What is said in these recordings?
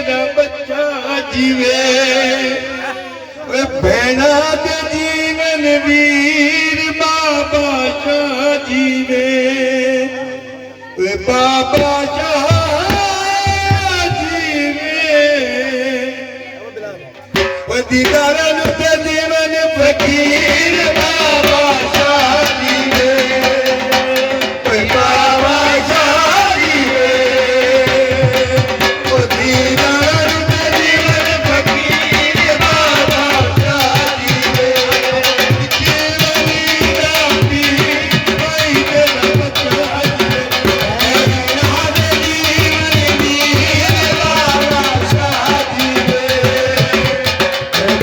तेरा बच्चा जीवे भैना के जीवन वीर बाबा शाह जीवे बाबा शाह जीवे दीदारन के जीवन फकीर बाबा शाह जीवे बाबा शाह जीवे दीदारन के जीवन फकीर बाबा शाह जीवे जीवनी राती भाई तेरा बच्चा जीवे नाद जीवन वीर बाबा शाह जीवे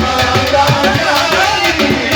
बाबा शाह जीवे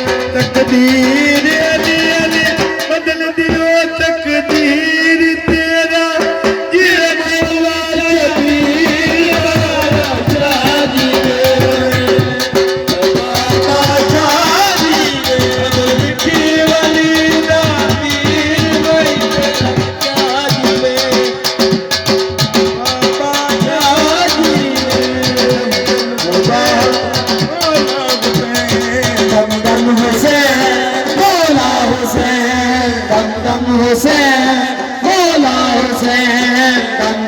तकदीर अली अली बदल दियो तकदीर तेरा ये मौला जबीर बादशाह जी बादशाह जी मिठी वाली दा पीर भाई तेरा जी Badshah ji Husain, Dam Dam Husain, Mola Husain, Dam